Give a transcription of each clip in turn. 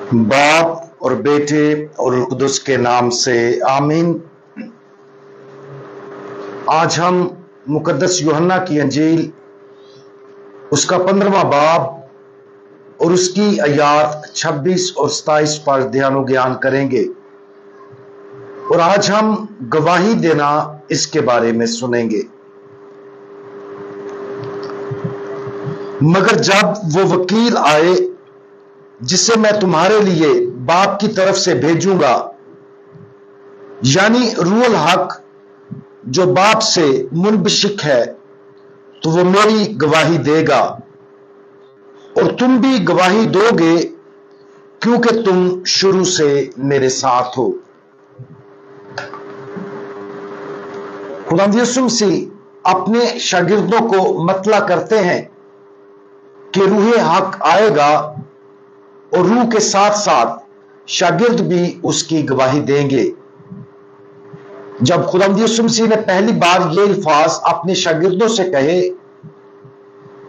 बाप और बेटे और रूह कुदस के नाम से आमीन। आज हम मुकद्दस यूहन्ना की अंजील उसका 15वां बाब और उसकी आयात 26 और 27 पर ध्यान ज्ञान करेंगे और आज हम गवाही देना इसके बारे में सुनेंगे। मगर जब वो वकील आए जिसे मैं तुम्हारे लिए बाप की तरफ से भेजूंगा, यानी रूहुल हक जो बाप से मुनबशिक है, तो वो मेरी गवाही देगा और तुम भी गवाही दोगे क्योंकि तुम शुरू से मेरे साथ हो। खुदावंद यीशु मसीह अपने शागिर्दों को मतला करते हैं कि रूह हक आएगा और रूह के साथ साथ शागिर्द भी उसकी गवाही देंगे। जब खुदावंद यीशु मसीह ने पहली बार ये अल्फाज अपने शागिर्दों से कहे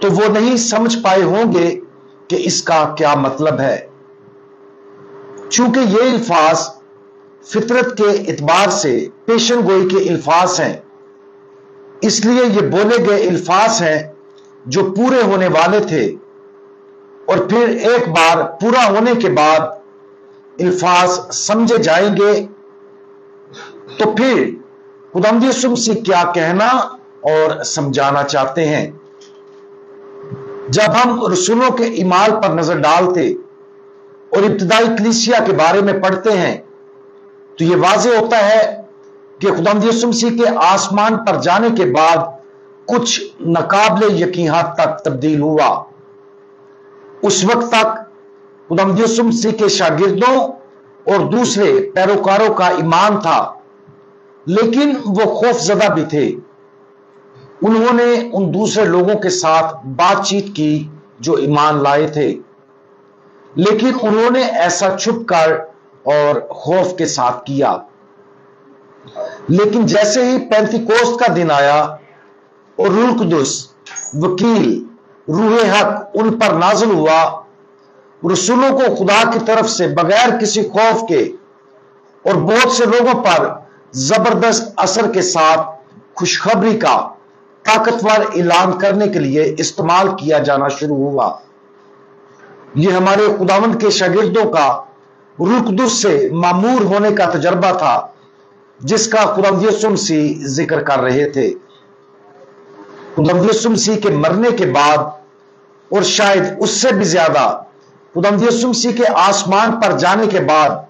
तो वो नहीं समझ पाए होंगे कि इसका क्या मतलब है। चूंकि ये अल्फाज फितरत के इतबार से पेशन गोई के अल्फाज हैं, इसलिए ये बोले गए अल्फाज हैं जो पूरे होने वाले थे और फिर एक बार पूरा होने के बाद अल्फाज समझे जाएंगे। तो फिर खुदावंद यीशु मसीह क्या कहना और समझाना चाहते हैं। जब हम रसूलों के ईमाल पर नजर डालते और इब्तिदाई कलीसिया के बारे में पढ़ते हैं तो यह वाज़ेह होता है कि खुदावंद यीशु मसीह के आसमान पर जाने के बाद कुछ नाकाबिले यकीन हद तक तब्दील हुआ। उस वक्त तक खुदावंद यीशु मसीह के शागिर्दों और दूसरे पैरोकारों का ईमान था, लेकिन वो खौफजदा भी थे। उन्होंने उन दूसरे लोगों के साथ बातचीत की जो ईमान लाए थे, लेकिन उन्होंने ऐसा छुपकर और खौफ के साथ किया। लेकिन जैसे ही पेंतीकोस्त का दिन आया और रूह कुदस वकील रूह हक उन पर नाज़िल हुआ, रसूलों को खुदा की तरफ से बगैर किसी खौफ के और बहुत से लोगों पर जबरदस्त असर के साथ खुशखबरी का ताकतवर ऐलान करने के लिए इस्तेमाल किया जाना शुरू हुआ। यह हमारे खुदावंद के शागिर्दों का रूह कुदस से मामूर होने का तजर्बा था, जिसका खुदावंद यीशु मसीह जिक्र कर रहे थे। खुदावंद यीशु मसीह के मरने के बाद और शायद उससे भी ज्यादा खुदावंद यीशु मसीह के आसमान पर जाने के बाद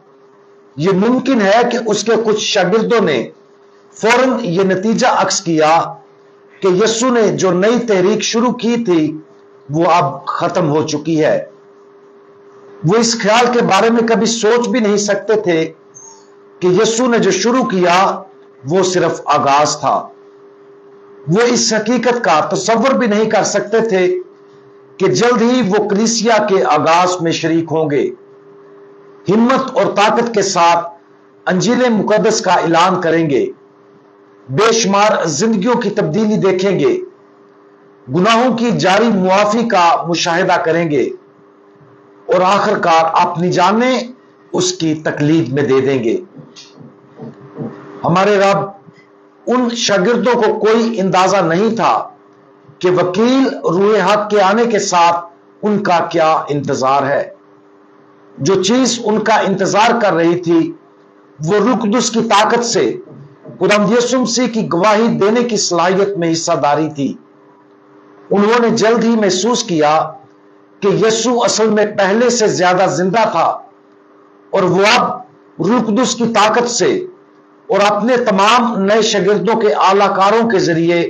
यह मुमकिन है कि उसके कुछ शागिर्दों ने फौरन यह नतीजा अक्स किया कि यीशु ने जो नई तहरीक शुरू की थी वो अब खत्म हो चुकी है। वो इस ख्याल के बारे में कभी सोच भी नहीं सकते थे कि यीशु ने जो शुरू किया वो सिर्फ आगाज था। वो इस हकीकत का तसव्वुर भी नहीं कर सकते थे कि जल्द ही वो कलीसिया के आगाज में शरीक होंगे, हिम्मत और ताकत के साथ अंजील मुकद्दस का ऐलान करेंगे, बेशुमार जिंदगियों की तब्दीली देखेंगे, गुनाहों की जारी मुआफी का मुशाहिदा करेंगे और आखिरकार अपनी जानें उसकी तकलीद में दे देंगे। हमारे रब उन शागिर्दों को कोई अंदाजा नहीं था कि वकील रूह हक के आने के साथ उनका क्या इंतजार है। जो चीज उनका इंतजार कर रही थी वो रूह कुदस की ताकत से खुदावंद यीशु मसीह की गवाही देने की सलाहियत में हिस्सादारी थी। उन्होंने जल्द ही महसूस किया कि यीशु असल में पहले से ज्यादा जिंदा था और वो अब रूह कुदस की ताकत से और अपने तमाम नए शागिर्दों के आलाकारों के जरिए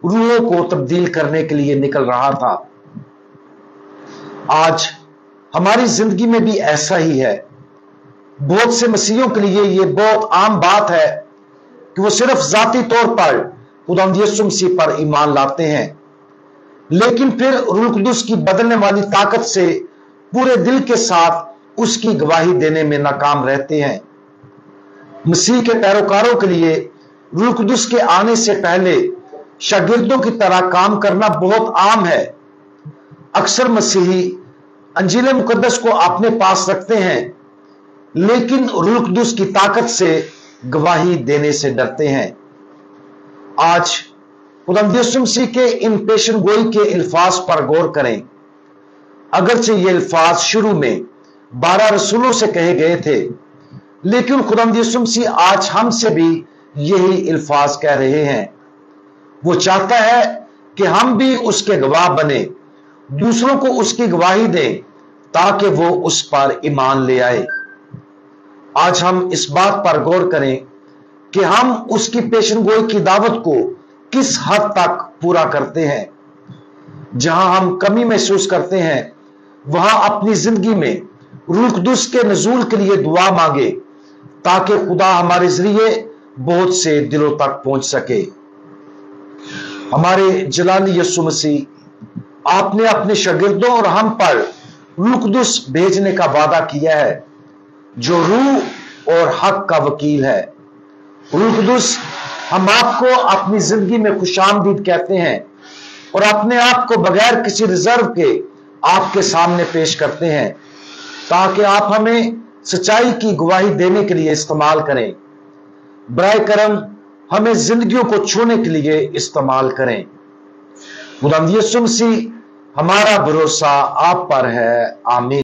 रूहों को तब्दील करने के लिए निकल रहा था। आज हमारी जिंदगी में भी ऐसा ही है। बहुत से मसीहियों के लिए यह बहुत आम बात है कि वो सिर्फ जाती तौर पर खुदावंद यीशु मसीह पर ईमान लाते हैं, लेकिन फिर रूह कुदस की बदलने वाली ताकत से पूरे दिल के साथ उसकी गवाही देने में नाकाम रहते हैं। मसीह के पैरोकारों के लिए रूह कुदस के आने से पहले शागिर्दों की तरह काम करना बहुत आम है। अक्सर मसीही अंजील मुकद्दस को अपने पास रखते हैं, लेकिन रूह कुदूस की ताकत से गवाही देने से डरते हैं। आज खुदावंद यीशु मसीह के इन पेशन गोई के अल्फाज पर गौर करें। अगरचे ये अल्फाज शुरू में 12 रसूलों से कहे गए थे, लेकिन खुदावंद यीशु मसीह आज हमसे भी यही अल्फाज कह रहे हैं। वो चाहता है कि हम भी उसके गवाह बने, दूसरों को उसकी गवाही दें, ताकि वो उस पर ईमान ले आए। आज हम इस बात पर गौर करें कि हम उसकी पेशन गोई की दावत को किस हद तक पूरा करते हैं। जहां हम कमी महसूस करते हैं, वहां अपनी जिंदगी में रूह कुदूस के नजूल के लिए दुआ मांगे, ताकि खुदा हमारे जरिए बहुत से दिलों तक पहुंच सके। हमारे जलाली यीशु मसीह, आपने अपने शागिर्दों और हम पर रूह कुदूस भेजने का वादा किया है, जो रूह और हक का वकील है। रूह कुदूस, हम आपको अपनी जिंदगी में खुशामदीद कहते हैं और अपने आप को बगैर किसी रिजर्व के आपके सामने पेश करते हैं, ताकि आप हमें सच्चाई की गवाही देने के लिए इस्तेमाल करें। बराए करम हमें जिंदगियों को छूने के लिए इस्तेमाल करें। खुदावंद यीशु मसीह, हमारा भरोसा आप पर है। आमीन।